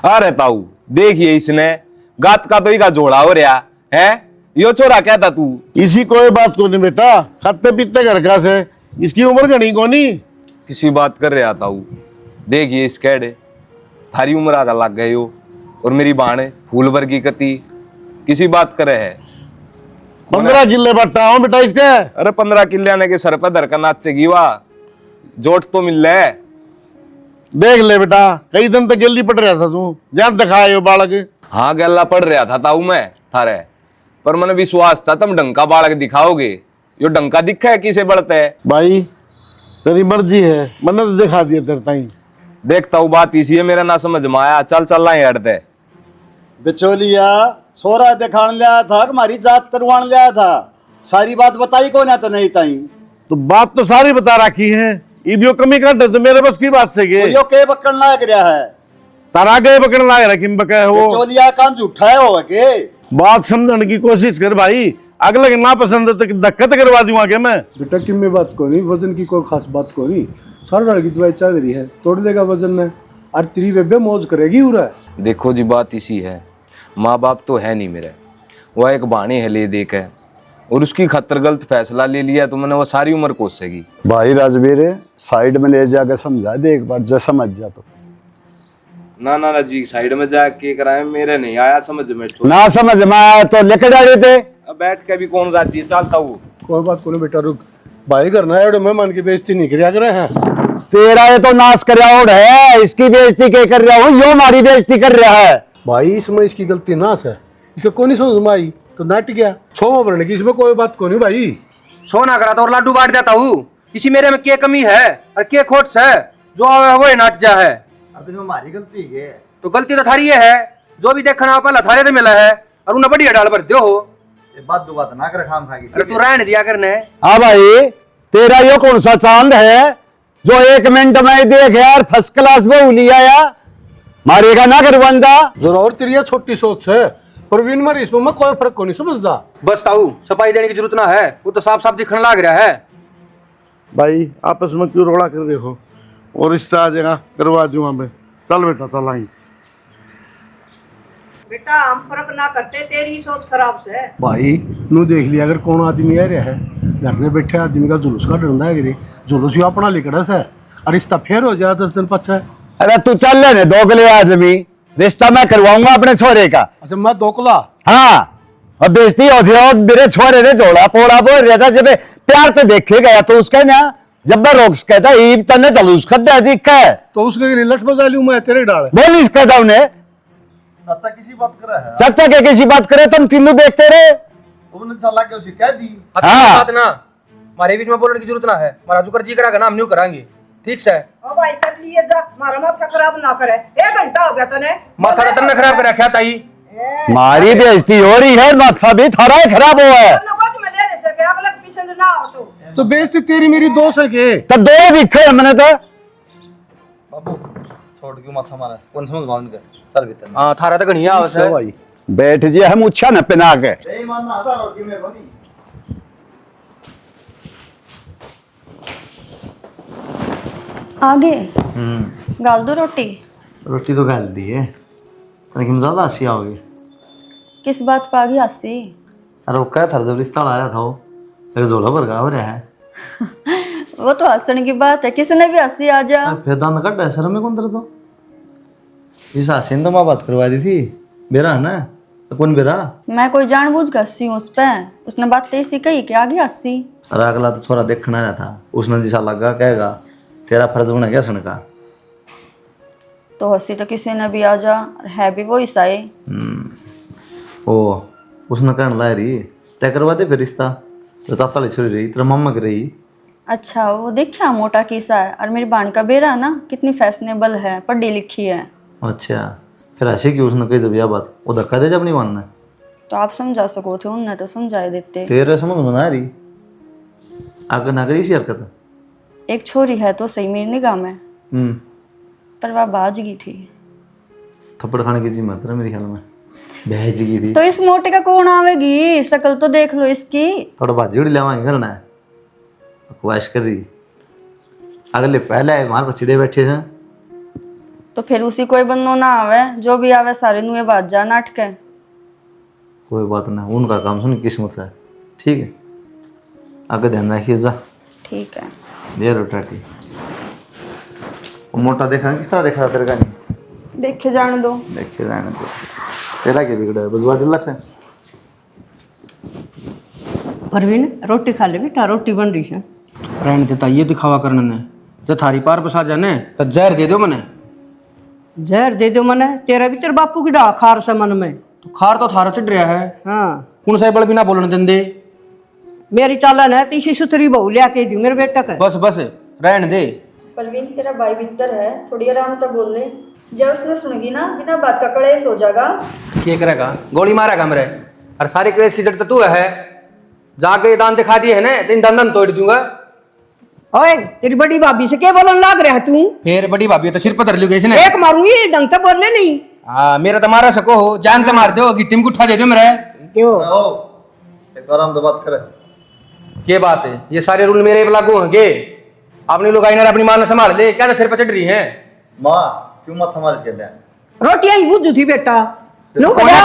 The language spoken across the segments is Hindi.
अरे ताऊ देखिए इसने गात का तो ही का जोड़ा हो रहा है। यो छोरा क्या था तू? इसी कोई बात को नहीं बेटा, खाते पीते घर का से इसकी उम्र घनी कोनी। किसी बात कर रहा ताऊ। देखिए इस कैडे थारी उम्र आधा लग गए हो और मेरी बाण फूल वर्गी कती किसी बात करे है। 15 किले बट्टा हूँ बेटा इसके। अरे 15 किले आने के सर पर धरकर नाचेगी वाह, जोट तो मिल रहा है। देख ले बेटा, कई दिन तक गिल्ली पड़ रहा था तू, जान दिखाए हो बालक। हाँ गल्ला पढ़ रहा था ताऊ मैं थारे, पर मैंने विश्वास था तुम डंका बालक दिखाओगे। यो डंका दिखा है किसे बढ़ता है? भाई तेरी मर्जी है, मैंने तो दिखा दिया तेरे ताई। देखता हूँ बात इसी है, मेरा ना समझ में आया। चल चल रहा है बिचौलिया सोरा दिखाने लिया था, हमारी जात करवाने लिया था। सारी बात बताई कौन है तो नहीं ताई? तो बात तो सारी बता रखी है, इबियो कमी कर दे तो मेरे बस की बात से गे। यो के बकन लायक रहा है, तारा गए पकड़ लाए रखी बका है वो। बिचौलिया काम झूठा है हो के। बात समझने की कोशिश कर भाई, अगले के ना पसंद है तो दिक्कत करवा दूंगा के मैं। बेटा कि में बात को नहीं, वजन की कोई खास बात को नहीं। सारा लड़की दवाई चल रही है, तोड़ देगा वजन ने। और तेरी बेबे मौज करेगी उरा। देखो जी बात इसी है, माँ बाप तो है नहीं मेरे, वह एक बहाने है ले देख है और उसकी खतर गलत फैसला ले लिया तो मैंने वो सारी उम्र कोसेगी। भाई राजवीर साइड में ले जाकर समझा दे एक बार, जैसा समझ जा तो। ना जी साइड में जाके कराए, मेरे नहीं आया समझ में। ना समझ में आया तो लेकर जा रहे थे। अब बैठ के भी कौन राजी है, चलता हूँ। कोई बात को नहीं बेटा, रुक। भाई करना है मेहमान की बेइज्जती नहीं करिया करे हैं। तेरा ये तो नाश कर है, इसकी बेइज्जती के कर रहा हूँ, यो हमारी बेइज्जती कर रहा है। भाई इसमें इसकी गलती नाश है, इसका कोई नहीं समझ में आई तो नट गया। छो भरने की इसमें कोई बात को नहीं भाई। सोना करा तो और लाडू बांट देता हूँ। इसी मेरे में क्या कमी है और क्या खोट है जो आवे वो नाट जा है। अब इसमें हमारी गलती है तो गलती तो थारी ये है, जो भी देखना पहला थारे से मिला है और उन्हें बढ़िया डाल भर दो हो। ये बात दो बात ना करे खाम खागी। अरे तू रहने दिया करने। हाँ भाई, तेरा यो कौन सा चांद है जो 1 मिनट में देख यार फर्स्ट क्लास में उलिया या मारेगा ना कर बंदा। जरा और तेरी छोटी सोच है, प्रवीण मर इसमें मैं कोई फर्क को नहीं समझता। बस ताऊ सफाई देने की जरूरत ना है, वो तो साफ साफ दिखने लग रहा है। भाई आपस में क्यों रोड़ा कर रहे हो, और रिश्ता आ जाएगा करवा दूंगा मैं। चल बेटा चल आई। बेटा हम फर्क ना करते, तेरी सोच खराब से। भाई नू देख लिया अगर कौन आदमी आ रहा है, घर में बैठे आदमी का जुलूस का डरना है। जुलूस ही अपना लिखड़ा है और रिश्ता फेर हो जाए 10 दिन पछा। अरे तू चल लेने दोगले आदमी, रिश्ता मैं करवाऊंगा अपने छोरे का। अच्छा मैं दोकला? हाँ, और बेइज्जती होती है। मेरे छोरे ने जोड़ा पोड़ा बोल रहा था, जब प्यार तो देखे गया तो उसका ना जब मैं रोक कहता ईब तने जलूस कर दे दिखा है तो उसके लठ बजा लूं मैं तेरे डाल। बोल इसका था उन्हें। चाचा किसी बात करे है, चाचा के किसी बात करे, तुम तीनों देखते रहे। तुमने चला के उसे कह दी। हाँ। बात ना हमारे बीच में बोलने की जरूरत ना है। हमारा जो कर जी करा नाम न्यू कराएंगे, ठीक से? ओ भाई कर लिए जा, मारा माथा खराब ना करे। 1 घंटा हो गया तने। माथा तन्ने खराब कर रखा ताई। मारी बेइज्जती हो रही है, माथा भी थारा ही खराब हुआ है। नौबत में ले सके, अगला पसंद ना हो तो बेइज्जती तेरी मेरी दोस्त है के? तो दो दिखे हमने तो। बाबू छोड़ क्यों माथा मारा, कौन समझ बाउन के चल भीतर। हाँ थारा तो घनिया आवश्यक है भाई बैठ जी, हम उच्छा न पिना के। बेईमान ना आता रोटी में बनी। आगे गाल दो रोटी। रोटी तो गाल दी है, लेकिन ज्यादा हंसी आओगी। किस बात पर आगे हंसी? अरे वो क्या था जब रिश्ता आ रहा था, वो एक जोड़ा भर हो रहा है। वो तो हंसने की बात है, किसने भी हंसी आ जा। फिर दांत कट है सर में कौन तरह तो इस हसीन तो माँ बात करवा दी थी। बेरा है ना, तो कौन बेरा? मैं कोई जानबूझ के हंसी हूँ उस पे, उसने बात ऐसी कही कि आगे हंसी। अरे अगला तो छोरा देखना रहा था, उसने जैसा लगा कहेगा तेरा फर्ज बना क्या सुन का। तो हंसी तो किसी ने भी आ जा, है भी वो ईसा है। ओ उसने कहने ला रही तय करवा दे फिर रिश्ता। तो चाचा ली छोड़ी रही, तेरा मम्मा की रही। अच्छा वो देखा मोटा किसा है, और मेरी बाण का बेरा है ना, कितनी फैशनेबल है, पढ़ी लिखी है। अच्छा फिर ऐसे कि उसने कही जब यह बात वो धक्का दे जब नहीं मानना। तो आप समझा सको थे, उनने तो समझा देते। तेरे समझ में ना रही आगे ना करी इसी हरकत। एक छोरी है तो सही मेरी निगाह में, पर वह बाज गई थी। थप्पड़ खाने की जिम्मत है मेरे ख्याल में, भेज गई थी। तो इस मोटे का कौन आवेगी, शकल तो देख लो इसकी। थोड़ा बाजी उड़ी लेवाएंगे करना है, बकवास कर रही। अगले पहले हमारे पास चिड़े बैठे हैं, तो फिर उसी कोई बनो ना आवे, जो भी आवे सारे नुए बात जा नाटके। कोई बात ना, उनका काम सुन किस्मत है। ठीक है, आगे ध्यान रखिए जा। ठीक है। दे रोटाटी। मोटा देखा किस तरह देखा था तेरे का? नहीं देखे जाने दो। देखे जाने तो तेरा क्या बिगड़ा है? बुझवा दिला से। परवीन रोटी खा ले बेटा, रोटी बन रही है। रहने देता ये दिखावा करने ने, जब थारी पार पसा जाने तो जहर दे दो मने। जहर दे दो मने, तेरा भी तेरे बापू की डाल खार से मन में। तो खार तो थारा चढ़ रहा है। हाँ कौन सा बड़ बिना बोलने देंदे। मेरी चालन है, तीसरी सुथरी बहू लिया के दी मेरे बेटा का। बस बस रहने दे। परवीन तेरा भाई भीतर है, थोड़ी आराम तो बोल ले। जब उसने सुनगी ना बिना बात का कलेश हो जाएगा। क्या करेगा? गोली मारेगा मेरे। और सारे क्लेश की जड़ तो तू है। जाके दान दिखा दिए है ना, तीन दंदन तोड़ दूंगा। ओए तेरी बड़ी भाभी से क्या बोलन लाग रहा है तू? फिर बड़ी भाभी तो सिर पर धर लूगे इसने। एक मारूंगी, ढंग से बोल ले नहीं। हाँ मेरा तो मारा सको हो, जान तो मार दो, गिट्टी में गुट्ठा दे दो मेरे। क्यों? एक आराम से बात करे। ये बात है, ये सारे रूल मेरे पे लागू होंगे। अपनी लोग आईना अपनी मां ने संभाल ले, क्या तो सिर पर चढ़ रही है। माँ क्यों मत हमारे इसके लिए? रोटियां ही बुझू थी बेटा। लो बजा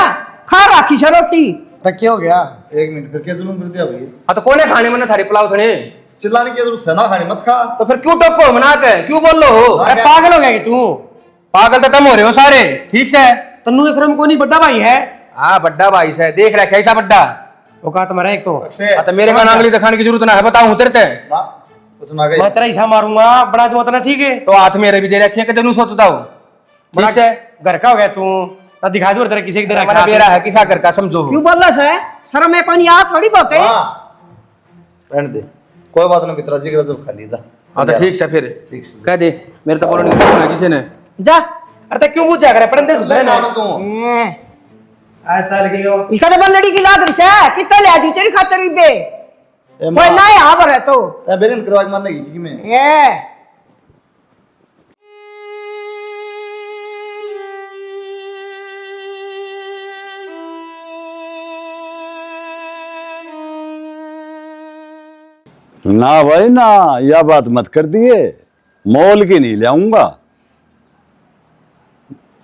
खा राखी से रोटी। क्या हो गया? एक मिनट फिर क्या जुलूम कर दिया भाई? हाँ तो कोने खाने मैंने थारे पुलाव थने। चिल्लाने की जरूरत है ना, खाने मत खा। तो फिर क्यों टोको मना के, क्यों बोल लो हो? अरे पागल हो गया तू? पागल तो तुम हो रहे हो सारे, ठीक से? तन्नू शर्म को नहीं, बड्डा भाई है। हाँ बड्डा भाई से देख रहा है कैसा बड्डा। वो कहा तुम्हारा एक तो। तो मेरे का नाम दिखाने की जरूरत ना है, बताऊं तेरे ना कुछ ना गई। मैं तेरा ऐसा मारूंगा बड़ा दूं तो ठीक है। तो हाथ मेरे भी दे रखे कि तेनू सोचता हूं, ठीक से? घर का हो गया तू, ना दिखा दूं तेरा किसी की तरह मैंने बेरा है किसा घर का समझो। क्यों बोल रहा है? शर्म है कौन यार? थोड़ी बहुत है। रहने दे, कोई बात नहीं मित्रा, जिगर जब खा ली जा। हाँ तो ठीक से फिर कह दे, मेरे तो बोलने की ना किसी ने। जा। अरे क्यों पूछ जा करे पढ़ने से ना तू अच्छा लगेगा। इसका तो बल्लड़ी की लाग रही है, कितना ले आजी तेरी खातर बे। कोई ना यहाँ पर है तो बेगन करवा के मारने की मैं ये ना भाई ना, यह बात मत कर दिए, मोल की नहीं लाऊंगा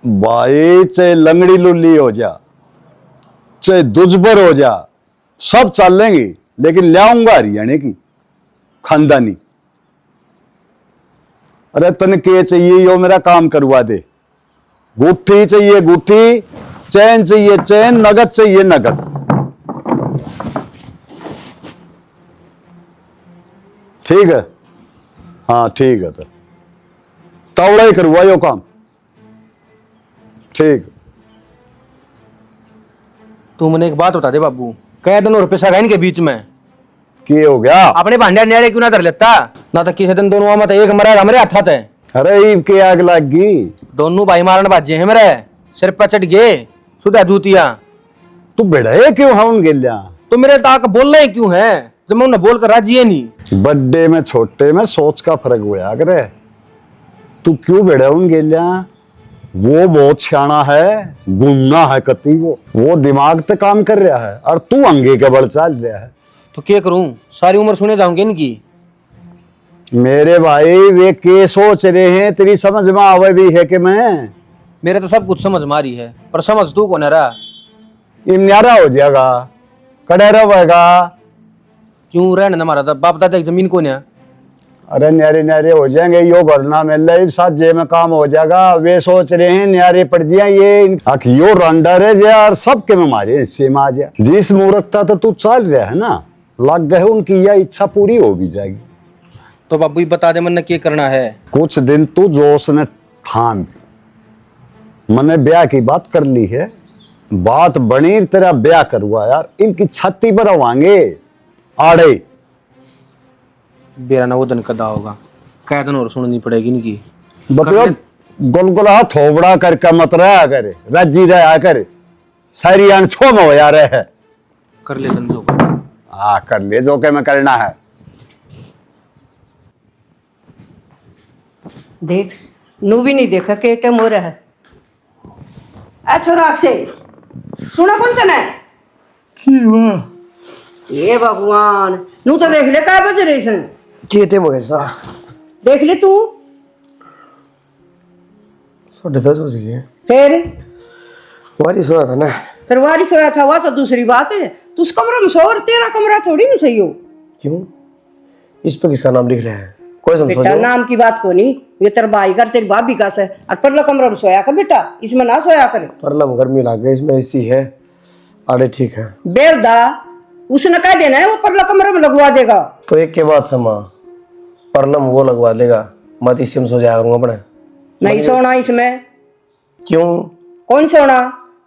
भाई। चाहे लंगड़ी लुल्ली हो जा, चाहे दुजबर हो जा, सब चल लेंगे, लेकिन लाऊंगा हरियाणा की खानदानी। अरे तन के चाहिए यो मेरा काम करवा दे। गुट्ठी चाहिए गुट्ठी, चैन चाहिए चैन, नगद चाहिए नगद। ठीक है? हाँ ठीक है, तो तवड़ा ही करवा यो काम। ठीक। तू मैंने एक बात बता दे बाबू, कह दोनों रुपये सगा इनके बीच में की हो गया? अपने भांडे न्यारे क्यों ना धर लेता ना? तो किसी दिन दोनों मत एक मरा हमारे हाथ है। अरे ईब के आग लग गई। दोनों भाई मारन बाजे हैं मेरे सिर पर चढ़ गए सुधा जूतिया। तू बेड़े क्यों है उन गिल्ला? तो मेरे ताक बोल रहे क्यों है जब मैं उन्हें बोलकर राजी है नहीं? बड्डे में छोटे में सोच का फर्क हुआ करे। तू क्यों बेड़े उन गिल्ला? वो बहुत सियाना है, गुन्ना है कति, वो दिमाग पे काम कर रहा है और तू अंगे के बल चल रहा है। तो क्या करूं, सारी उम्र सुने जाऊंगे इनकी। मेरे भाई वे के सोच रहे हैं, तेरी समझ में आवे भी है कि मैं? मेरे तो सब कुछ समझ मारी है, पर समझ तू कौन है रहा? न्यारा हो जाएगा, कड़े रहेगा। क्यों रहने न मारा था? बाप दादा की जमीन कौन है? अरे न्यारे न्यारे हो जाएंगे, यो घरना मिल रहा साथ जे में काम हो जाएगा। वे सोच रहे हैं न्यारे पड़ जाए, ये यो रंडर है यार, सबके में मारे हिस्से में आ जाए। जिस मूर्खता तो तू चल रहा है ना, लग गए उनकी यह इच्छा पूरी हो भी जाएगी। तो बाबू बता दे मन क्या करना है? कुछ दिन तू जोश ने ठान, मैंने ब्याह की बात कर ली है, बात बनी तेरा ब्याह करुआ यार। इनकी छाती बढ़ावांगे आड़े। बेरा ना वो दिन कदा होगा, कह दिन और सुननी पड़ेगी इनकी। बकरिया गुलगुला थोबड़ा करके मत रहा करे, राजी रहा कर। सारी आन छो में हो जा रहे है। कर ले जो हाँ कर ले जो के में करना है। देख नू भी नहीं देखा के टाइम हो रहा है। अच्छा राक्षे सुना कौन सा है? ये भगवान नू तो देख ले काय बज रही सन। केते मोरे सा देख ले तू 10:30 बज गए। फिर बारिश हुआ था ना। फिर बारिश होया था, वह तो दूसरी बात है। तू उस कमरे में सो और तेरा कमरा थोड़ी नहीं सही हो। क्यों? इस पर किसका नाम लिख रहे हैं? कोई समझो बेटा नाम की बात को नहीं, ये तेरा भाई कर तेरी भाभी का से और परला कमरा में सोया कर बेटा, इसमें ना सोया करे। परलम गर्मी लग गई, इसमें एसी है। अरे ठीक है। बेरदा उसने कह देना है वो परला कमरे में लगवा देगा। तो एक के बाद समा परलम वो लगवा देगा, मत इससे सो जाया करूंगा अपने। नहीं सोना इसमें। क्यों? कौन सोना?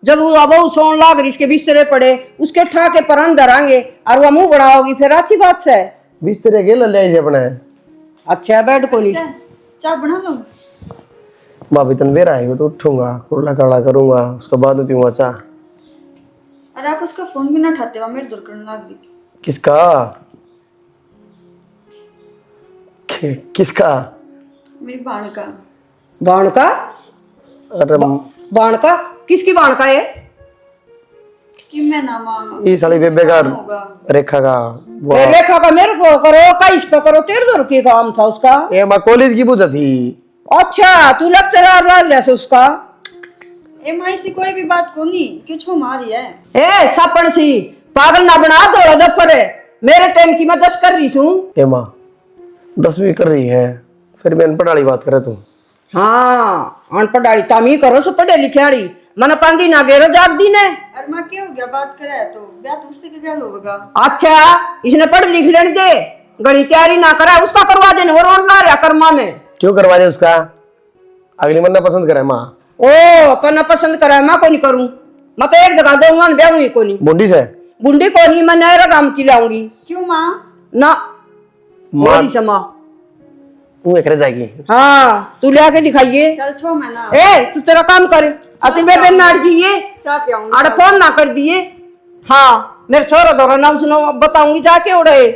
जब वो अब सोन लाग रही इसके बिस्तरे पड़े, उसके ठा के पर अंदर आएंगे और वह मुंह बढ़ाओगी, फिर अच्छी बात है। बिस्तरे के ले जाए अपने। अच्छा बेड को नहीं। चाय बना लो। भाभी तन बेरा है तो उठूंगा, कुल्ला काला करूंगा, उसके बाद में पीऊंगा चाह। अरे आप उसका फोन भी ना उठाते हो, मेरे दूर करने लग रही। किसका? किसका? मेरी बाण का। बाण का? अरे बाण का? किसकी बाण का है? कि मैं ना मांग ये साली बेबे का, रेखा का। रेखा का मेरे को करो, का इस पे करो, तेरे दूर की काम था उसका। ये मां कॉलेज की पूछा थी। अच्छा तू लेक्चरर लाग जैसे उसका। ए माँ इससे कोई भी बात को नहीं, क्यों छो मारी है? ए सापन सी पागल ना बना दो दफर, मेरे टाइम की मैं 10 कर रही हूँ। ए मां 10वीं कर रही है, फिर मैं अनपढ़ वाली बात करे तू। हाँ अनपढ़ वाली तामी करो, सो पढ़े लिखे वाली मन पांगी ना गेरो जाग दी ने। अरे माँ क्या हो गया, बात करे है तो ब्याह तो उससे क्या होगा? अच्छा इसने पढ़ लिख लेने दे, गणित तैयारी ना करा उसका करवा देने और ला रहा कर्मा में। क्यों करवा दे उसका? अगली मन्ना पसंद करे माँ। ओ करना पसंद करा मैं को नहीं करूं, मैं तो एक जगह दूंगा ब्याह को नहीं। बुंडी से बुंडी को नहीं, मैं नहरा काम की लाऊंगी। क्यों माँ? ना मोरी समा तू एक रह जाएगी। हाँ तू ले आके दिखाइए। चल छो मैं ना। ए तू तेरा काम कर, अति बेबे नाड़ दिए चाय पियाऊंगी। अरे फोन ना कर दिए। हाँ मेरे छोरा दौरा ना सुनो, बताऊंगी जाके उड़े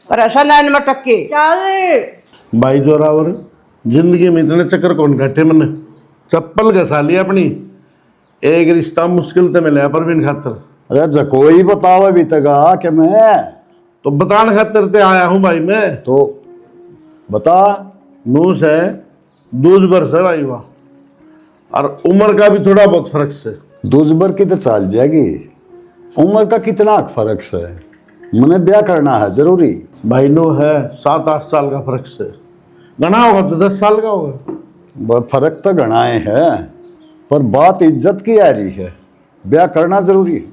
पर ऐसा नैन में टक्के। चल भाई जोरावर, जिंदगी में इतने चक्कर कौन काटे मैंने, चप्पल घसा ली अपनी। एक रिश्ता मुश्किल से मिला परवीन खातर। अरे जो कोई बताओ अभी तक कि मैं तो बताने खातर ते आया हूँ भाई मैं। तो बता। नूस है 2 वर्ष है भाई, वाह, और उम्र का भी थोड़ा बहुत फर्क से। 2 वर्ष की तो चाल जाएगी, उम्र का कितना फर्क से मैंने ब्याह करना है जरूरी। भाई नो है 7-8 साल का फर्क से, घना होगा तो 10 साल का होगा। वह फर्क तो घनाए है, पर बात इज्जत की आ रही है, ब्याह करना जरूरी है।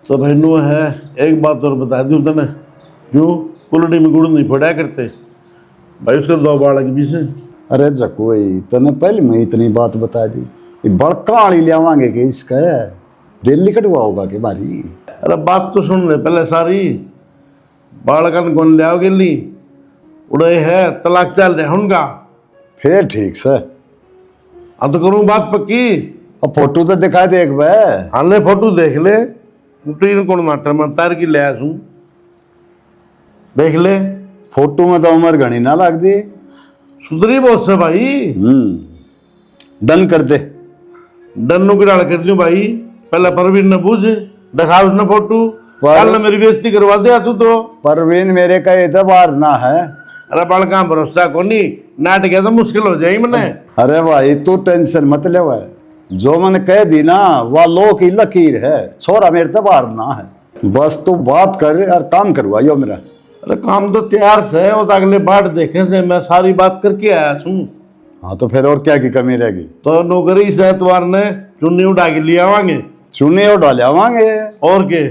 तो भाई नो है एक बात और बता दूं तने, क्यों कुलड़ी में गुड़ नहीं पड़ा करते भाई, उसके 2 बालक भी से। अरे जकोई तने पहले मैं इतनी बात बता दी, बड़का आड़ी लियावांगे कि इसका दिल्ली कटवा होगा कि बारी। अरे बात तो सुन ले पहले सारी, बालकन कौन लियाओगे ली उड़े है, तलाक चल रहे उनका। फिर ठीक से अब तो करूँ बात पक्की। अब फोटो तो दिखाई दे एक बार। हाँ ले फोटो देख ले, ट्रेन कौन माटर मैं तार की ले आया हूँ, देख ले। फोटो में तो उम्र घनी ना लग दी, सुधरी बहुत से भाई। डन कर दे। डन्नू की डाल कर दूं भाई, पहले परवीन ने बूझ दिखा उसने फोटो, कल मेरी बेइज्जती करवा दिया तू तो। परवीन मेरे का एतबार ना है। अरे बड़का भरोसा को नहीं, नाटक है तो मुश्किल हो जाएगी मैंने। अरे भाई तू टेंशन मत ले, जो मैंने कह दी ना वह लो की लकीर है, छोरा मेरे तबार ना है। बस तू बात कर और काम करवाइयो मेरा। अरे काम तो तैयार से, वो तो अगले बाट देखे से मैं सारी बात करके आया हूँ। हाँ तो फिर और क्या की कमी रहेगी? तो नौकरी से एतवार ने चुन्नी उठा के ले आवांगे, चुने और डाले आवांगे। और के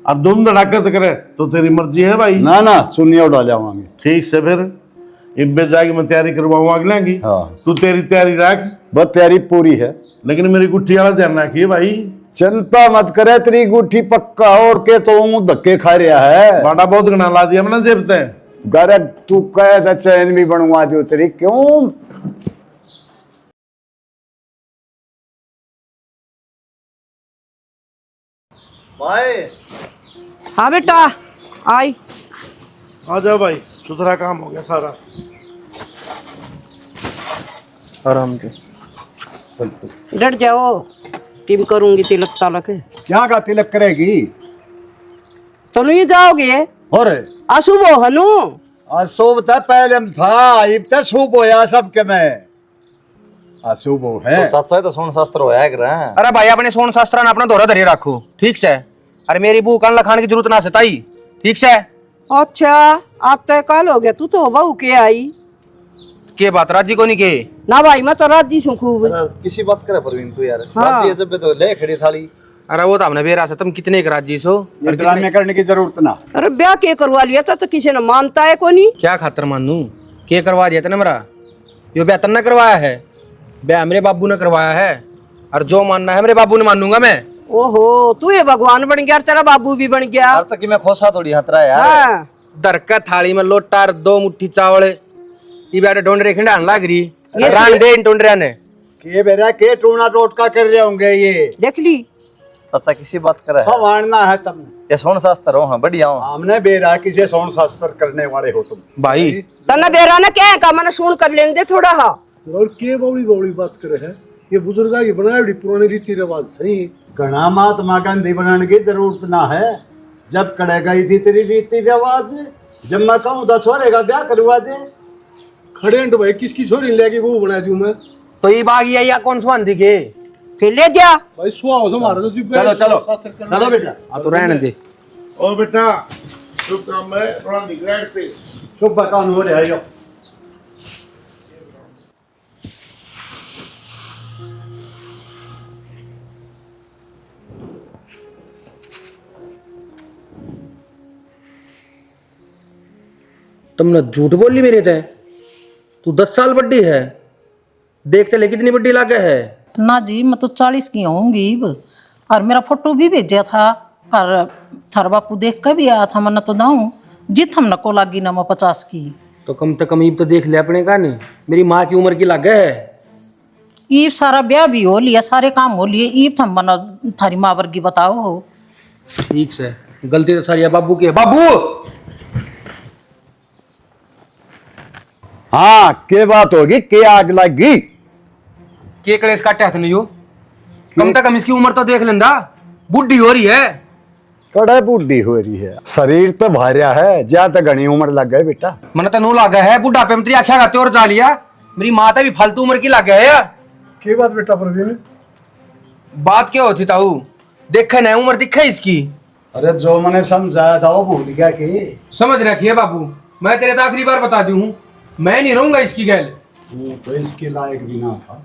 अब धूम धड़ाका से करे तो तेरी मर्जी है भाई। ना ना चुनिया और डाले आवांगे। ठीक से फिर इब्बे जाके मैं तैयारी करवाऊँ अगले की। हाँ तू तेरी तैयारी रख, बस तैयारी पूरी है, लेकिन मेरी गुट्ठी वाला ध्यान रखिए भाई। चिंता मत करे, तेरी गुठी पक्का और के तो मुंह धक्के खा रहा है। बाटा बहुत गना ला दिया मैंने जेब से। गरे तू कहे तो चैन भी बनवा दो तेरी, क्यों? भाई हाँ बेटा आई। आ जाओ भाई, सुथरा काम हो गया सारा। आराम से डट जाओ, टीम करूंगी तिलक तालक। क्या का तिलक करेगी? तो नहीं जाओगे? और अशुभ हनु आज सोबता पहले था, इब तक शुभ होया सबके में। अशुभ है तो चाचा तो सोन शास्त्र होया है रहा है। अरे भाई अपने सोन शास्त्र ने अपना दोहरा धरे रखो ठीक से। अरे मेरी बू कान लखाने की जरूरत ना सताई ठीक से। अच्छा आज तो कल हो गया, तू तो बहू के आई के बात राजी को नहीं के ना भाई, मैं तो राजी हूँ खूब। किसी बात करे परवीन तू यार, हाँ। राजी है जब तो ले खड़ी थाली। अरे वो तो हमने बेरा से तुम कितने के राजी सो। ये ड्रामे करने की जरूरत ना। अरे ब्याह के करवा लिया था तो किसी ने मानता है को नहीं। क्या खातर मानू के करवा दिया था ना मेरा, यो ब्याह तन्ना करवाया है, ब्याह मेरे बाबू ने करवाया है और जो मानना है मेरे बाबू ने मानूंगा मैं। ओहो तू ये भगवान बन गया, तेरा बाबू भी बन गया। यार तक मैं खोसा थोड़ी हतरा यार। हाँ। दरका थाली में लोटा और 2 मुट्ठी चावल ये बैठे ढूंढ खिंडान लाग रही रान दे इन ढूंढ ने के बेरा के टूना टोटका कर रहे होंगे ये। देख ली चाचा किसी बात करे सब आणना है तुमने। ये सोन शास्त्र हो हाँ बढ़िया हो। हमने बेरा किसे सोन शास्त्र करने वाले हो तुम। भाई तना बेरा ने क्या का मैंने सुन कर लेने दे थोड़ा। हाँ और के बड़ी बड़ी बात करे है, ये बुजुर्गा की बनाई पुराने रीति रिवाज सही। घना महात्मा गांधी बनाने की जरूरत ना है। जब कड़े गई थी तेरी रीति रिवाज, जब मैं कहूँ तो छोरे का ब्याह करवा दे। खड़े हैं तो भाई किसकी छोरी लेके वो बना दूं मैं। तो ये बागी है या कौन स्वान दिखे फिर ले जा भाई सुहा हो हमारा तो चलो चलो चलो बेटा। आ तो रहने दे। ओ बेटा शुभ काम है, थोड़ा निगरानी से। शुभ काम हो रहा है यो। तुमने झूठ बोली मेरे ते, तू 10 साल बड्डी है, देखते ले कितनी बड्डी लागे है। ना जी मैं तो 40 की होंगी और मेरा फोटो भी भेजा था और थार बापू देख के भी आया था। मैंने तो दाऊं जित हम नको लागी ना मैं 50 की। तो कम से कम ईब तो देख ले अपने का नहीं, मेरी माँ की उम्र की लागे है। ईब सारा ब्याह भी हो लिया, सारे काम हो लिए, ईब थम बना थारी माँ वर्गी बताओ हो। ठीक से गलती तो सारी है बाबू की है। बाबू हाँ के बात होगी, के आग लगी। के कलेश काटे हाथ नहीं हो, कम से कम इसकी उम्र तो देख लेंदा, बुढ़ी हो रही है। कड़े बूढ़ी हो रही है, शरीर तो भारिया है, ज्यादा घनी उम्र लग गई बेटा। मन तो नू लागा है बुढ़ापे में तेरी आख्या गाते और जा लिया, मेरी माँ तो भी फालतू उम्र की लागे है यार। के बात बेटा प्रवीण, बात क्या होती ताऊ, देखे ना उम्र दिखे इसकी। अरे जो मैंने समझाया था वो भूल गया कि। समझ रखिए बाबू, मैं तेरे तो आखिरी बार बता दी हूँ, मैं नहीं रहूंगा इसकी गैल। वो तो इसके लायक भी ना था।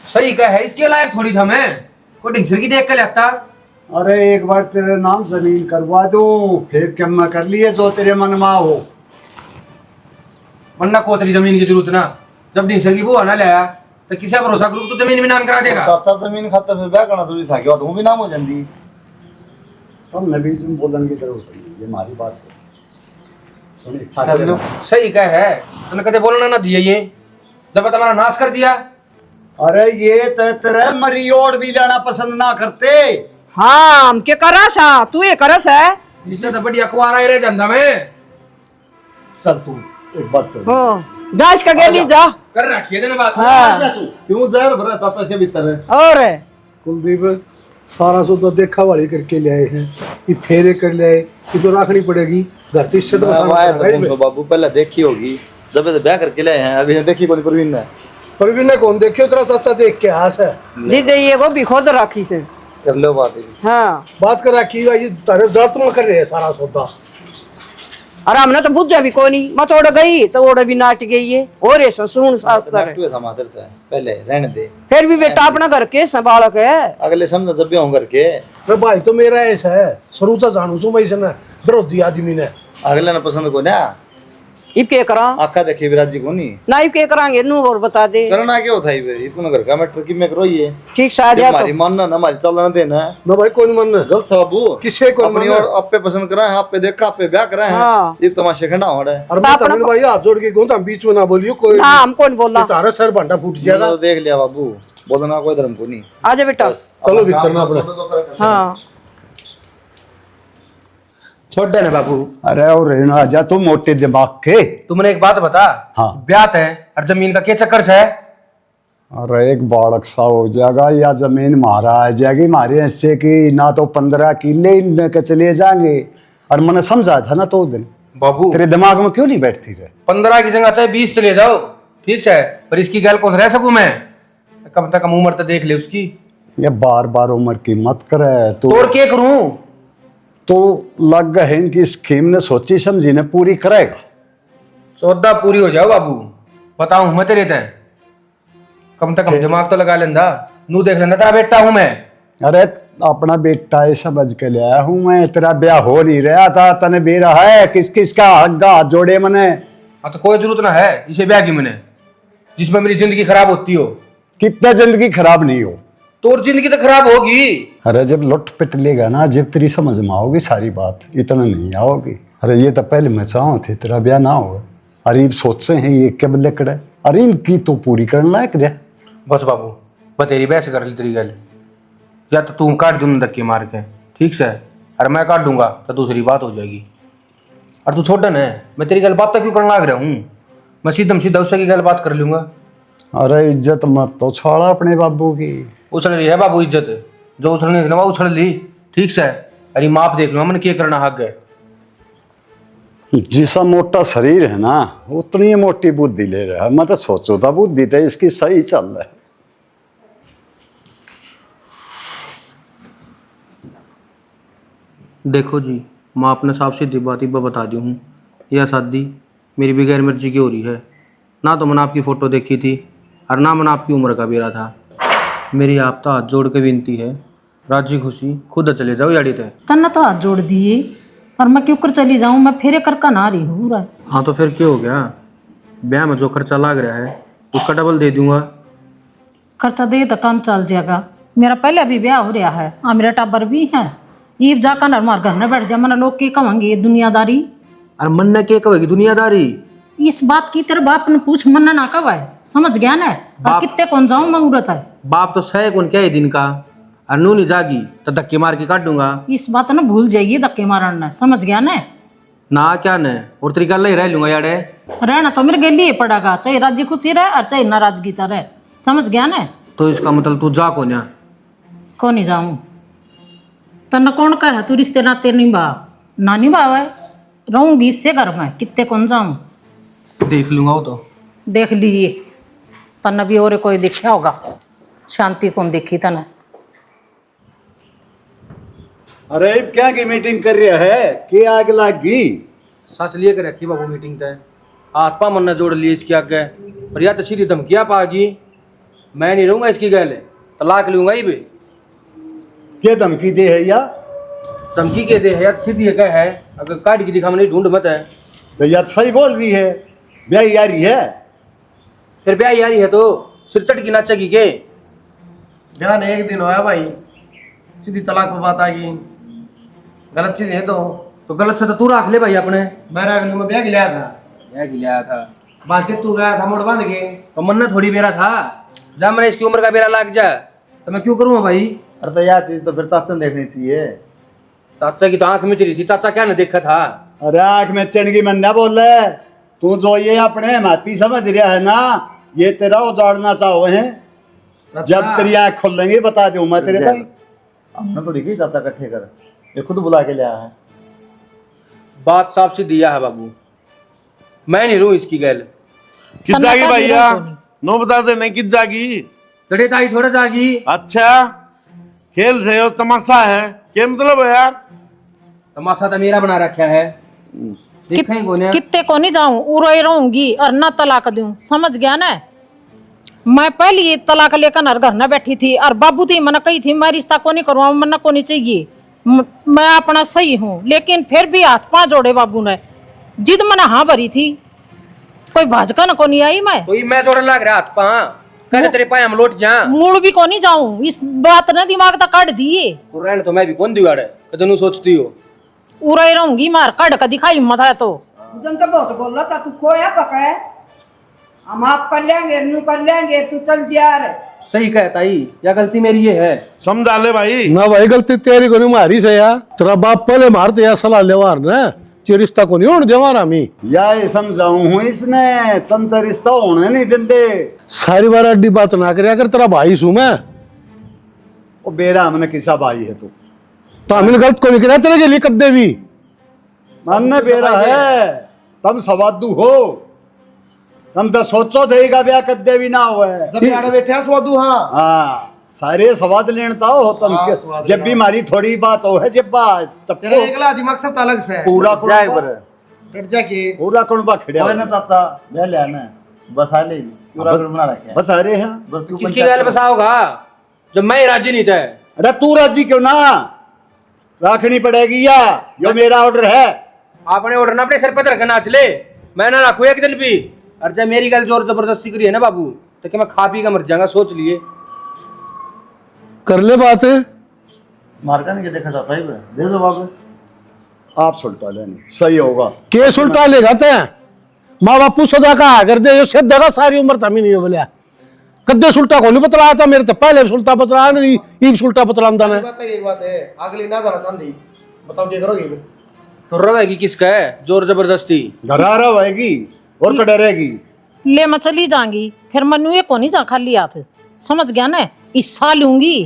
सही कहा है, इसके लायक थोड़ी था मैं, कोई ढिंगसर की देख कर लेता। अरे एक बार तेरे नाम जमीन करवा दूं, फिर क्या मैं कर लिए जो तेरे मन में हो। वरना कोतरी जमीन की जरूरत ना, जब ढिंगसर की बुआ ना लाया तो किसी भरोसा करूँ तो जमीन में नाम करा देगा। चाचा जमीन खातर फिर ब्याह करना जरूरी था, क्या तू भी नाम हो जाती। तुम नबी से बोलने की जरूरत नहीं, ये हमारी बात है। सुनिए, कर लो। सही कह है, तूने कदे बोलना ना दिया ये, जब तुम्हारा नाश कर दिया। अरे ये तेरे मरियोड़ भी लेना पसंद ना करते। हाँ हम के करस हाँ, तू ये करस है। इससे तो बढ़िया कुआरा ही रह जाता मैं। चल तू एक बात कर। हाँ जा इसका गेली जा। कर रखिए देना बात। हाँ क्यों जहर भरा चाचा के भीतर है। और कुलदीप सारा सौदा देखा वाली करके ले आए हैं, ये फेरे कर ले आए, ये तो रखनी पड़ेगी घर तो इससे तो बाबू पहले देखी होगी, जब तो ब्याह करके लाए हैं, अभी देखी कोई प्रवीण ने। प्रवीण ने कौन देखे, तेरा चाचा देख के आस है। जी दे ये को भी खुद राखी से। कर लो बात। हाँ बात कर रखी भाई, तारे जात में कर रहे हैं सारा सौदा। अरे हमने तो बुझा भी कोनी, मैं तो उड़ गई तो उड़ भी नाट गई है। और ये सुन शास्त्र पहले रहने दे, फिर भी बेटा अपना घर के संभाल के। अगले समझ जब भी हों करके। अरे भाई तो मेरा ऐसा है, शुरू तो जानू सू मैं इसने विरोधी आदमी ने। अगले ने पसंद को ना इब के करा आका देखी विराजी को नहीं ना, इब के करांगे नू और बता दे करना क्या होता है। इतना घर का मैटर की में करो ये ठीक से आ जा हमारी मानना ना, हमारी चलना देना है ना भाई कौन मन गलत सब बाबू। किसे कौन अपनी मन और आप पे पसंद करा है, आप पे देखा, आप पे ब्याह करा है। हाँ। ये तमाशे खंडा हो रहा है। और मैं तमिल भाई हाथ जोड़ के कहूँ तो हम बीच में ना बोलियो कोई। ना हम कौन बोला, तारा सर भांडा फूट मैंने जाएगा। तो देख लिया बाबू, बोलना कोई धर्म को नहीं। आ जा बेटा। चलो भीतर ना अपना। हाँ छोड़ देना बाबू। अरे और रेणु आजा, तू मोटे दिमाग के। तुमने एक बात बता, हाँ। ब्याह है और जमीन का क्या चक्कर है। अरे एक बालक सा हो जाएगा या जमीन मारा आ जाएगी हमारे हिस्से की, ना तो 15 किले के चले जाएंगे। और मैंने समझा था ना तो उस दिन, बाबू तेरे दिमाग में क्यों नहीं बैठती रहे। 15 की जगह चाहे 20 चले जाओ, ठीक है, पर इसकी गैल कौन रह सकूं मैं। कब तक हम उम्र तो देख ले उसकी। ये बार बार उम्र की मत करे तो तोड़ के करूं? तो लग गए इनकी स्कीम ने सोची समझी ने पूरी करेगा। सौदा पूरी हो जाओ बाबू, बताऊं मैं तेरे तय कम तक हम दिमाग तो लगा लेंदा। नू देख लेंदा तेरा बेटा हूं मैं। अरे अपना बेटा है समझ के ले आया हूं मैं, तेरा ब्याह हो नहीं रहा था, तने बेरा है किस किस का हग्गा हाथ जोड़े मने। हाँ तो कोई जरूरत ना है इसे ब्याह की मैंने, जिसमें मेरी जिंदगी खराब होती हो। कितना जिंदगी खराब नहीं हो, तोर जिंदगी तो खराब होगी। अरे जब लुट पिट लेगा ना, जब तेरी समझ में आओगी सारी बात, इतना नहीं आओगी। अरे ये तो पहले मैं चाहूँ थे तेरा ब्याह ना हो, अरे सोचते हैं ये क्या लकड़ है, अरे इनकी तो पूरी करना लायक रहा। बस बाबू बस तेरी बहस कर ली तेरी गल, या तो तू काट दूँ धक्के मार के, ठीक से, अरे मैं काट दूंगा तो दूसरी बात हो जाएगी। और तू छोड़न है, मैं तेरी गल बात तो क्यों करने लग रहा हूँ, मैं सीधम सीधा उससे की गल बात कर लूंगा। अरे इज्जत मत तो छोड़ा अपने बाबू की। उछल रही है बाबू इज्जत, जो उछलने थी ना वो उछल ली, ठीक से। अरे माप देख लो मन क्या करना हक है। जिसा मोटा शरीर है ना उतनी ही मोटी बुद्धि ले रहा है। मैं तो सोचो था बुद्धि तो इसकी सही चल रहा है। देखो जी, मैं अपने साफ सीधी बात ही बता दी हूँ, यह शादी मेरी बगैर मर्जी की हो रही है। ना तो मैंने आपकी फ़ोटो देखी थी और ना मैंने आपकी उम्र का बेरा था। मेरी आप तो हाथ जोड़ के विनती है, राजी खुशी खुद चले जाओ याड़ी तय। तन्ना तो हाथ जोड़ दिए और मैं क्यों कर चली जाऊँ, मैं फेरे कर ना रही हूँ। हाँ तो फिर क्या हो गया, ब्याह में जो खर्चा लग रहा है उसका डबल दे दूंगा। खर्चा दे तो काम चल जाएगा, मेरा पहले अभी ब्याह हो रहा है और मेरा टाबर भी है। ईब जाकर हमारे घर में बैठ जा, मैंने लोग के कहेंगे ये दुनियादारी। और मन ने क्या कहेगी दुनियादारी, इस बात की तेरे बाप ने पूछ, मन ना कब है, समझ गया ना। और कितने कौन जाऊं मैं उड़त है। बाप तो सह कौन क्या है दिन का, और नू नहीं जागी तो धक्के मार के काट दूंगा। इस बात ना भूल जाइए धक्के मारना, समझ गया ना। ना क्या न और तरीका ले रह लूंगा यार। रहना तो मेरे लिए पड़ेगा, चाहे राजी खुशी रहे और चाहे नाराजगी तो रहे, समझ गया ना। तो इसका मतलब तू जा को ना, को नहीं जाऊं तन्ना कौन कहे तू रिश्ते नाते निभा ना निभावे, रहूंगी इससे घर में, कितने कौन जाऊं। देख लूंगा वो तो। देख लीजिए तन्ना भी और कोई देखा होगा, शांति कौन देखी तना। अरे क्या की मीटिंग कर रहा है, क्या आग लागी। सच लिए कर रखी बाबू मीटिंग तय, हाथ पा मन जोड़ लिए इसके आगे, पर या तो सीधी धमकियां पागी। मैं नहीं रहूंगा इसकी गैल, तलाक लूंगा ही भी। क्या धमकी दे है या धमकी के दे है या सीधी क्या है, अगर काट की दिखा नहीं ढूंढ मत है। तो यार सही बोल रही है, ब्याह यारी है। फिर ब्याह यारी है तो सिर चट की नाचेगी के। ध्यान एक दिन होया भाई, सीधी तलाक पर बात आ गई, गलत चीज है तो गलत से तो तू रख ले भाई अपने। मैं रख लूँ, मैं ब्याह गिलाया था, ब्याह गिलाया था बात के तू गया था मोड़ बांध के। तो मन ने थोड़ी बेरा था, जब मैंने इसकी उम्र का बेरा लाग जा तो मैं क्यों करूँगा भाई। अरे तो यह चीज तो फिर चाचा देखनी चाहिए। चाचा की तो आंख में चली थी, चाचा क्या न देखा था। अरे आंख में चढ़ मन ना बोल रहे, तू जो ये अपने माती समझ रहा है ना, ये तेरा उजाड़ना चाहो है। जब तेरी आंख खोल लेंगे बता दूं मैं तेरे को। हमने तो लिखी चाचा इकट्ठे कर, ये खुद बुला के लिया है। बात साफ सी दिया है बाबू, मैं नहीं रू इसकी गैल। किस जागी भैया, नो बता दे नहीं किस जागी। कड़े ताई थोड़ा जागी। अच्छा खेल से हो, तमाशा है, क्या मतलब है यार। तमाशा तो मेरा बना रखा है, देखें कौन है। कितने को नहीं जाऊं, उरोई रहूंगी और ना तलाक दूं, समझ गया ना। मैं पहले ये तलाक लेकर घर न बैठी थी और बाबू थी मना कही थी मैं रिश्ता को नहीं करवा, मना को नहीं चाहिए। मैं अपना सही हूँ, लेकिन फिर भी हाथ पांव जोड़े बाबू ने, जिद मना हाँ भरी थी, कोई भाजका न को नहीं आई। मैं जोड़ लग रहा हाथ पा, कहते तेरे पाए हम लौट जा। मूड भी को नहीं जाऊं, इस बात ने दिमाग तक काट दिए। रहने तो मैं भी कौन दिवाड़ है, कदनू सोचती हो। उड़ाई रहूंगी मार काट का दिखाई मत है तो। जन तो बहुत बोल रहा था, तू खोया पका है, हम आप कर लेंगे नू कर लेंगे, तू चल जा रे। सही कहता ही, या गलती मेरी ये है। समझा ले भाई ना भाई गलती तेरी को नहीं मारी से यार, तेरा बाप पहले मारते या सलाह लेवार ने, ये रिश्ता को नहीं होने देवार हमी। या ये समझाऊं हूँ इसने, तुम तो रिश्ता होने नहीं देते। सारी बार अड्डी बात ना करे, अगर तेरा भाई सू मैं। वो बेरा हमने किसा भाई है तू, तो हमें गलत को नहीं करा तेरे के लिए कद्दे भी। मन बेरा है, तुम सवादू हो। हम तो सोचो देगा ब्याह कद्दे भी ना हुआ है। जब यार बैठे स्वादू हाँ सारे स्वाद लेनता हो तुम हाँ, के- स्वाद जब भी हमारी थोड़ी बात हो है जब बात तब तेरा तो एकला दिमाग सब अलग से है पूरा जाए कुणबा बर डट जा के पूरा कुणबा खड़िया कोई ना चाचा ले ले ना बस आ ले पूरा बस- घर बना रखे बस आ रहे हैं। बस तू किसकी गल बसाओगा जब मैं राजी नहीं था। अरे तू राजी क्यों ना रखनी पड़ेगी या यो मेरा ऑर्डर है। आपने ऑर्डर ना अपने सर पर रखना चले, मैं ना रखू एक दिन भी। और जब मेरी गल जोर जबरदस्ती करी है ना बाबू तो कि मैं खा पी का मर जाऊंगा, सोच लिए। कर ले बात है। मारका नहीं देखा चाचा ही दे दो बाबू आप सुलटा लेने सही होगा। केस उल्टा लेगा ते माँ बापू सदा का कर दे यो सिद्ध का सारी उम्र तमी नहीं हो बोलिया कद्दे सुल्टा को नहीं बतलाया था मेरे तो पहले सुल्टा बतलाया नहीं ई सुल्टा बतलांदा ने। एक बात है अगली ना जाना चाहती बताओ क्या करोगे तो रहेगी किसका है जोर जबरदस्ती। डरा रहेगी और क्या डरेगी। ले मैं चली जाऊंगी फिर मनु ये को नहीं जा खाली हाथ, समझ गया ना। हिस्सा लूंगी।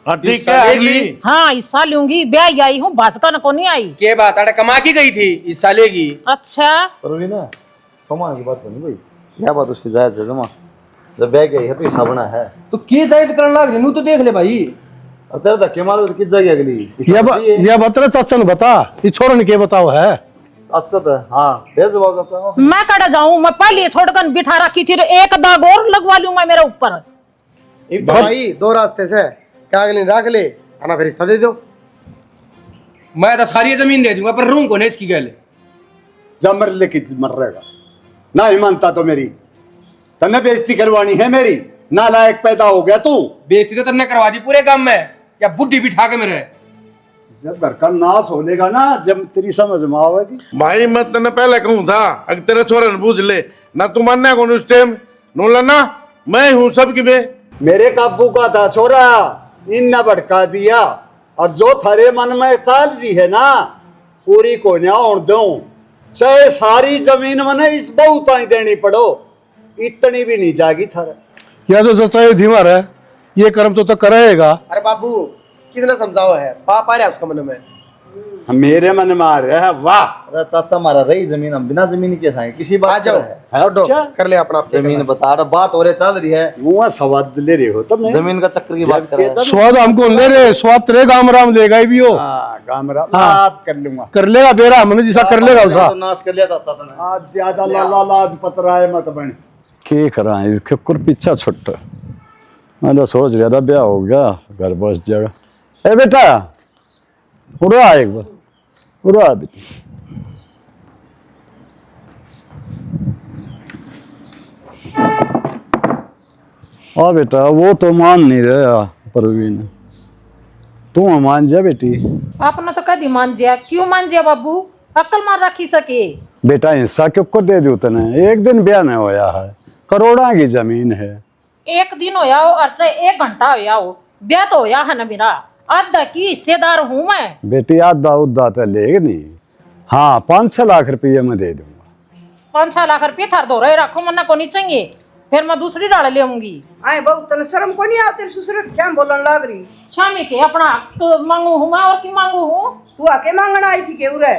ठीक है अगली हाँ हिस्सा लूंगी, ब्याह आई हूँ भाजका न को नहीं आई। के बात अरे कमा की गई थी इस साले की। अच्छा पर भी ना समान की बात नहीं भाई क्या बात उसकी जायज है जमा जब बैग गई है तो हिसाब बना है तो के जायज करने लग रही तो देख ले भाई। अब तेरे धक्के मारो तो किस जगह अगली ये बता चाचा ने बता ये छोड़ ने के बताओ है। अच्छा तो हाँ दे जवाब चाचा मैं कड़ा जाऊं, मैं पहले छोड़कर बिठा रखी थी तो एक दाग और लगवा लूं मैं मेरे ऊपर। एक भाई दो रास्ते से क्या अगली रख ले आना फिर हिस्सा दे दो। मैं तो सारी जमीन दे दूंगा पर रूम को नहीं इसकी गल। जब मर ले की मर रहेगा ना ही मानता तो मेरी तन्ने बेइज्जती करवानी है मेरी नालायक पैदा हो गया तू। बेइज्जती तो तुमने करवा दी पूरे काम में या बुढ़ी बिठा के मेरे। जब घर का नाश होनेगा ना जब तेरी समझ में आवेगी। भाई मैं तेने पहले कहूँ था अगर तेरे छोरे ने पूछ ले ना तू मानना कौन उस टाइम नो लेना मैं हूँ सबकी में मेरे काबू का था छोरा इन न भड़का दिया और जो थारे मन में चल रही है ना पूरी को ना होने दो चाहे सारी जमीन मैंने इस बहुत ही देनी पड़ो इतनी भी नहीं जाएगी थारे। या तो चाचा ये धीमा है ये कर्म तो करेगा। अरे बाबू किसने समझाओ है पाप आ रहा है उसका मन में मेरे मन में आ रहा है वाह। अरे चाचा हमारा रही जमीन हम बिना जमीन के खाए किसी आ बात जाओ है अच्छा कर ले अपना जमीन बता रहा बात हो रही चल रही है मुँह स्वाद ले रहे हो तब जमीन का चक्कर की बात कर रहे हैं स्वाद हमको ले रहे स्वाद तेरे गाम राम लेगा ही भी हो। गामरा हाँ। आप कर लूंगा कर लेगा बेरा हमने जैसा कर लेगा उसा। तो नाश कर लिया चाचा तूने आज ज्यादा लाज पतराए मत बन। के कराए कुकुर पीछा छुट्ट मैं तो सोच रहा था ब्याह हो गया घर बस जाएगा। ए बेटा उड़ा एक बार उड़ा बेटा हाँ बेटा वो तो मान नहीं रहा परवीन तू मान जा बेटी। आपने तो कदी मान दिया, क्यों मान दिया बाबू? अक्ल मार रखी सके। बेटा हिस्सा क्यों दे दू तने एक दिन ब्याह नहीं होया है करोड़ा की जमीन है। एक दिन होया हो और चाहे 1 घंटा होया हो ब्याह तो होया है ना मेरा, आधा की हिस्सेदार हूँ मैं। बेटी आधा उदा तो लेगा नहीं। हाँ 5-6 लाख रुपये में दे दूंगा। 5-6 लाख रुपये थार दो रहे रखो मना को नहीं चाहिए फिर मैं दूसरी डाल ले आऊंगी। आए बहुत तने शर्म को नहीं आती ससुर श्याम बोलन लाग रही। शामी के अपना हक मांगू हूँ मैं और की मांगू हूँ। तू आके मांगना आई थी केउ रे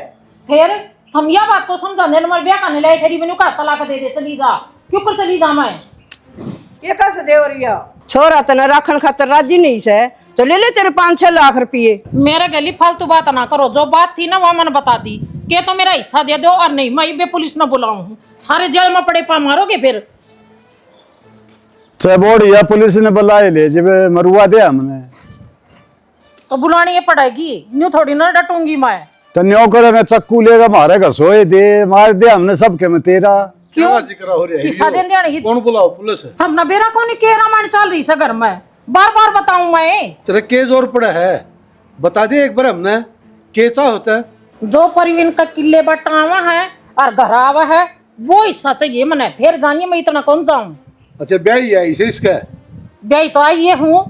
फिर हम यह बात को समझाने हमारे ब्याह करने लाए थे मैंने कहा तलाक दे दे चली जा, क्यों कर चली जा मैं ये कैसे दे रिया छोरा तने राखन खातर राजी नहीं से तो ले ले तेरे 5-6 लाख रुपये। मेरे गली फालतू बात ना करो, जो बात थी ना वो मैंने बता दी के तो मेरा हिस्सा दे दो और नहीं मैं ये पुलिस न बुलाऊं, सारे जेल में पड़े पा मारोगे फिर। चाहे बोर्ड या पुलिस ने बुलाए ले जब मरुआ दे हमने तो बुलानी ये पड़ेगी, न्यू थोड़ी ना डटूंगी मैं। तो न्यो करेगा चक्कू लेगा मारे का सोए दे मार दे हमने सबके में तेरा क्यों जिक्र हो रहा है हिस्सा देने देने की कौन बुलाओ पुलिस है। हम न बेरा को नहीं कह रामायण चल रही से घर में, बार बार बताऊं मैं। तेरे के जोर पड़ा है बता दे एक बार हमने कैसा होता है। जो परवीन का किले बटावा है और घर आवा है वो हिस्सा चाहिए मने, फिर जानिए मैं इतना कौन जाऊं। अच्छा ब्याह ही है इसे इसका ब्याह तो आई ये हूँ,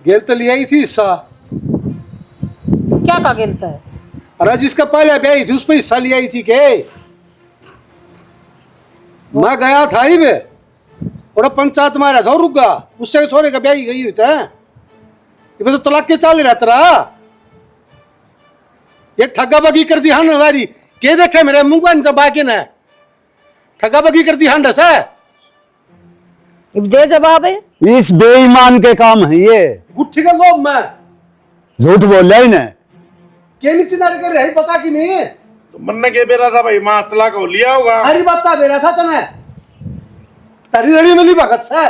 गेल तो ले आई थी हिस्सा। क्या का गिलता है? अरे जिसका पहले ब्याह थी उस पर हिस्सा ले आई थी के मैं गया था ही में और पंचायत मारा था रुक गया उससे छोरे का ब्याह ही गई हुई था ये तो तलाक के चाल रहा तेरा ये ठगा बगी कर दी हाँ नारी के देखे मेरे मुंह का जबा के ना ठगा बगी कर दी हंडस है। अब दे जवाब है। इस बेईमान के काम है ये। गुट्ठी का लोग मैं झूठ बोल रहा ही ना। के नीचे नाड़ कर रही पता कि नहीं। तो मन के बेरा था भाई मां तलाक हो लिया होगा। हरी बात था बेरा था तने तारी रड़ी मिली भगत से।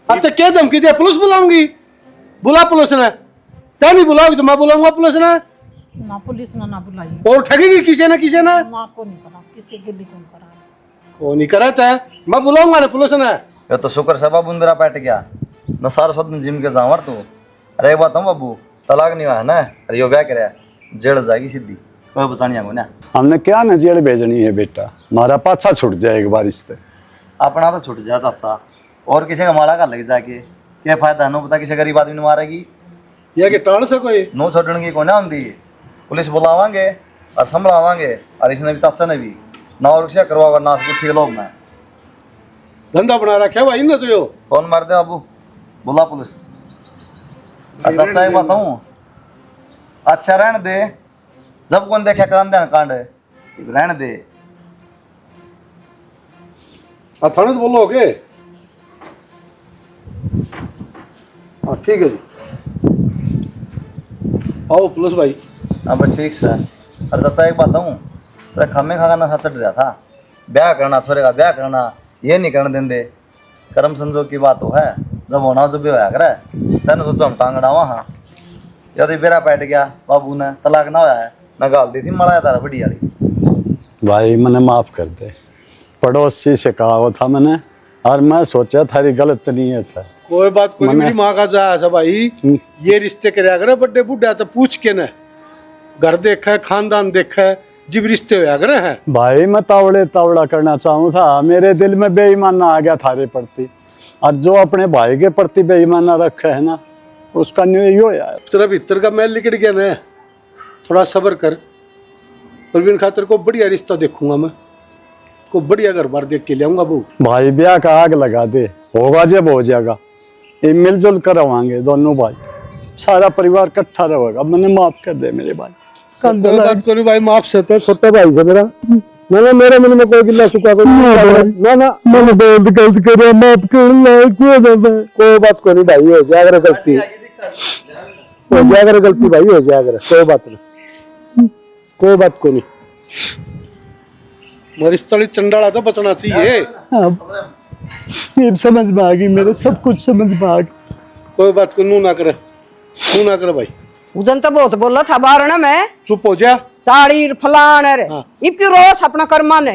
अब तो क्या धमकी दे पुलिस बुलाऊंगी। बुला पुलिस ने क्या नहीं बुलाओगी तो मैं बुलाऊंगा पुलिस ने। ना पुलिस ना बुलाई और ठगेगी किसी ना किसी ने। ना को नहीं करा किसी के भी कौन करा वो नहीं करा था मैं बुलाऊंगा ना पुलिस ने। ये तो शुक्र से बाबू मेरा पैट गया न सारा दिन जिम के जावर तू। अरे एक बात हूँ बाबू तलाक नहीं हुआ है ना। अरे यो ब्याह करे जेल जाएगी सीधी कोई बचानी है ना। हमने क्या न जेल भेजनी है बेटा, हमारा पाछा छूट जाए एक बार इससे। अपना तो छूट जाए चाचा और किसी का माला का लग जाके क्या फायदा है। नो पता किसी गरीब आदमी ने मारेगी ये कि टाल से कोई नो छोड़ने की कोई ना होती। पुलिस बुलावांगे और संभलावांगे और इसने भी चाचा ने भी ना और क्या करवा ना कुछ लोग में धंधा बना रखा भाई ना तो यो। कौन मार दे बाबू बुला पुलिस। चाचा एक बताऊं अच्छा रहने दे जब कौन देखे कान दे कांड रहने दे। थाने तो बोलोगे। हाँ ठीक है जी आओ पुलिस भाई। अब ठीक सर। अरे चाचा एक बताऊं तेरा खम्मे खाना सा चढ़ रहा था ब्याह करना छोरे का ब्याह करना ये नहीं करने देंगे। कर्म संजोग की बात तो है जब होना जब भी होया करे तेन सोचो हम टांगड़ा वहाँ यदि बेरा बैठ गया बाबू ने तलाक ना होया है ना गाल दी थी मलाया तारा बड़ी वाली। भाई मैंने माफ कर दे, पड़ोसी से कहा हुआ था मैंने और मैं सोचा थारी गलत नीयत है। कोई बात कोई मेरी माँ का जा ऐसा भाई ये रिश्ते करे अगर बड्डे बुढ़ा तो पूछ के न घर देखा है खानदान देखा है जिब रिश्ते हुआ करे हैं। भाई मैं तावड़े तावड़ा करना चाहूँ था, मेरे दिल में बेईमाना आ गया थारे प्रति और जो अपने भाई के प्रति बेईमाना रखे है ना उसका न्यू यो यार। तेरा भीतर का मैल निकल गया ना, थोड़ा सब्र कर। प्रवीण खातर को बढ़िया रिश्ता देखूंगा मैं, को बढ़िया घर बार देख के ले आऊंगा बहू। भाई ब्याह का आग लगा दे, होगा जब हो जाएगा ये मिलजुल कर रवांगे दोनों भाई, सारा परिवार इकट्ठा रहेगा। मैंने माफ कर दे मेरे भाई। कोई भाई माफ से तो छोटा भाई है मेरा, मैंने मेरे मन में कोई गिल्ला सुखा ना ना मैंने बहुत गलत कर माफ कर। कोई बात को नहीं भाई, हो जाएगा गलती, हो जाएगा गलती भाई, हो जाएगा कोई बात नहीं, कोई बात को नहीं। मेरी स्थली चंडाला तो बचना चाहिए। ये समझ में आ गई मेरे, सब कुछ समझ में आ गई। कोई बात को नू ना करे, नू ना करे भाई। उदन तो बहुत बोला था बारण में, चुप हो जा। चाड़ी फलान रे हाँ। इब क्यों रोज अपना कर्मा ने